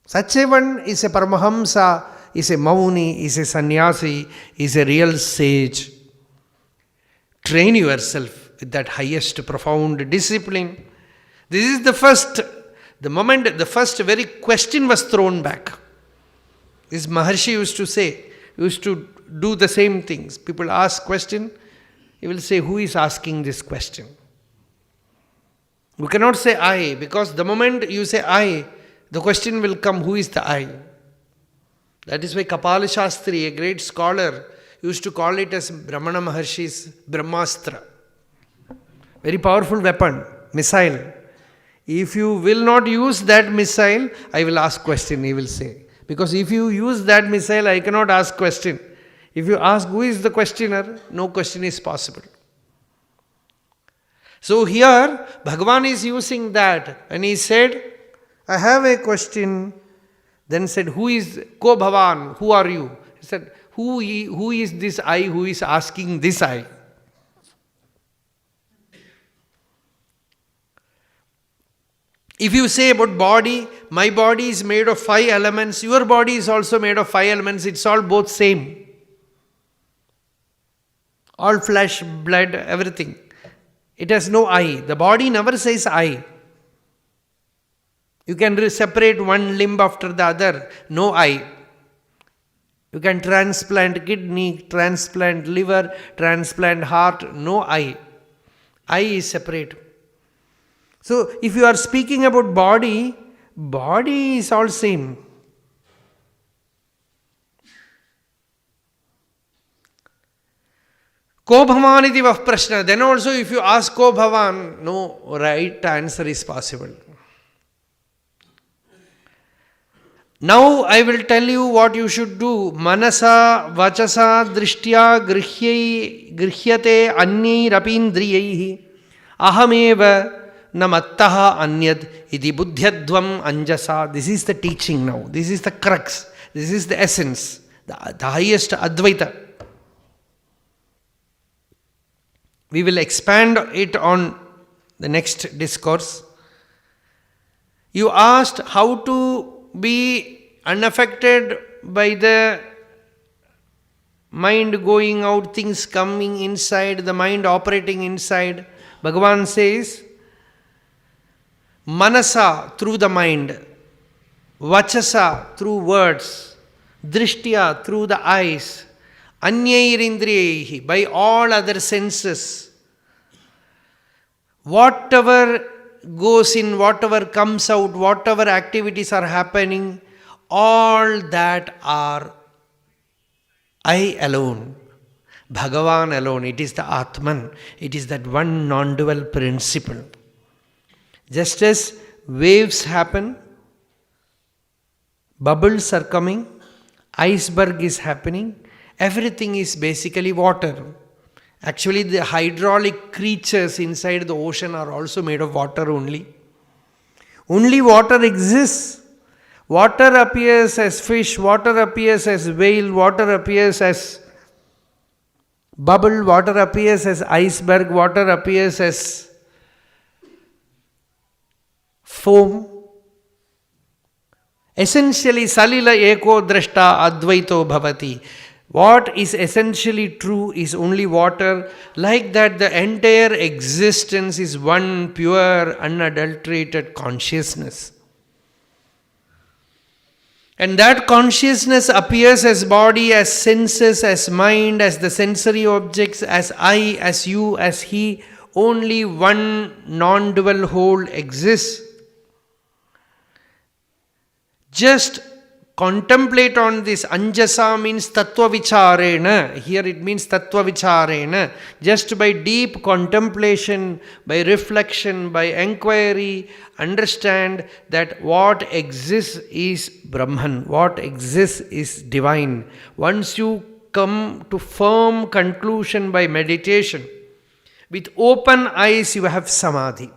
Such a one is a Paramahamsa, is a Mauni, is a Sannyasi, is a real sage. Train yourself with that highest profound discipline. This is the moment the first very question was thrown back. This Maharshi used to say, used to do the same things. People ask question, he will say, who is asking this question? You cannot say I, because the moment you say I, the question will come, who is the I? That is why Kapala Shastri, a great scholar, used to call it as Brahmana Maharshi's Brahmastra. Very powerful weapon, missile. If you will not use that missile, I will ask question, he will say. Because if you use that missile, I cannot ask question. If you ask who is the questioner, no question is possible. So here, Bhagavan is using that. And he said, I have a question. Then said, who is Ko Bhavan? Who are you? He said, who is this I who is asking this I? If you say about body, my body is made of 5 elements, your body is also made of 5 elements, it's all both same. All flesh, blood, everything. It has no I. The body never says I. You can separate one limb after the other, no I. You can transplant kidney, transplant liver, transplant heart, no I. I is separate. So, if you are speaking about body is all same. Ko bhavan iti vah prashna. Then also if you ask ko bhavan, no right answer is possible. Now I will tell you what you should do. Manasa vachasa drishtya grihyate anyai rapindriyaihi ahameva namattaha anyad iti buddhyadvam anjasa. This is the teaching now. This is the crux. This is the essence. The highest Advaita. We will expand it on the next discourse. You asked how to be unaffected by the mind going out, things coming inside, the mind operating inside. Bhagavan says, Manasa through the mind, Vachasa through words, Drishtya through the eyes, Anyairindriyehi by all other senses. Whatever goes in, whatever comes out, whatever activities are happening, all that are I alone, Bhagavan alone. It is the Atman. It is that one non-dual principle. Just as waves happen, bubbles are coming, iceberg is happening, everything is basically water. Actually, the hydraulic creatures inside the ocean are also made of water only. Only water exists. Water appears as fish, water appears as whale, water appears as bubble, water appears as iceberg, water appears as foam. Essentially, salila eko drashta advaito bhavati. What is essentially true is only water. Like that, the entire existence is one pure, unadulterated consciousness. And that consciousness appears as body, as senses, as mind, as the sensory objects, as I, as you, as he. Only one non-dual whole exists. Just contemplate on this. Anjasa means tattva vicharena. Here it means tattva vicharena. Just by deep contemplation, by reflection, by enquiry, understand that what exists is Brahman. What exists is divine. Once you come to firm conclusion by meditation, with open eyes you have samadhi.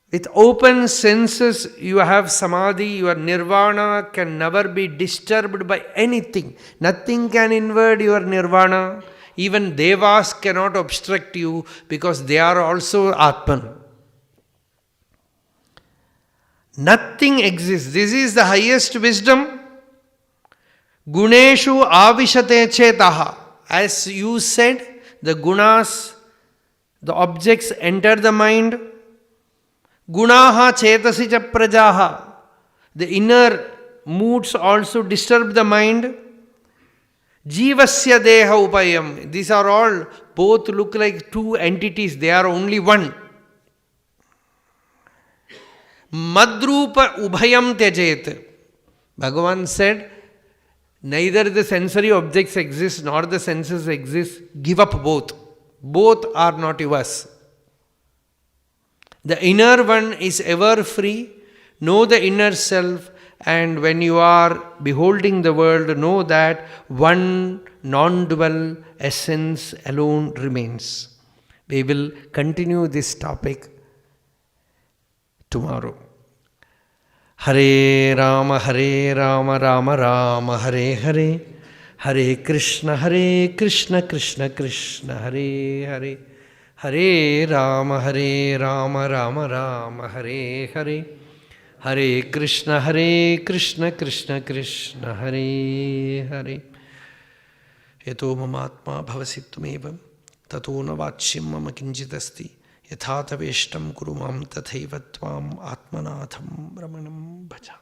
With open senses you have samadhi, your nirvana can never be disturbed by anything. Nothing can invade your nirvana. Even devas cannot obstruct you because they are also Atman. Nothing exists. This is the highest wisdom. Guneshu avishate chetaha. As you said, the gunas, the objects enter the mind. Gunaha chetasi cha prajaha. The inner moods also disturb the mind. Jivasya deha upayam. These are all, both look like two entities. They are only one. Madrupa ubhayam tyajet. Bhagavan said, neither the sensory objects exist nor the senses exist. Give up both. Both are not yours. The inner one is ever free. Know the inner self, and when you are beholding the world, know that one non-dual essence alone remains. We will continue this topic tomorrow. Hare Rama, Rama Rama, Hare Hare. Hare Krishna, Krishna Krishna, Hare Hare. Hare Rama, Rama Rama, Hare Hare. Hare Krishna, Krishna Krishna, Hare Hare. Yato mamatma bhavasittumevam tato na vachim mama kinchitasti yathataveshtam kurumam tathaiva tvam atmanatham ramanam bhaja.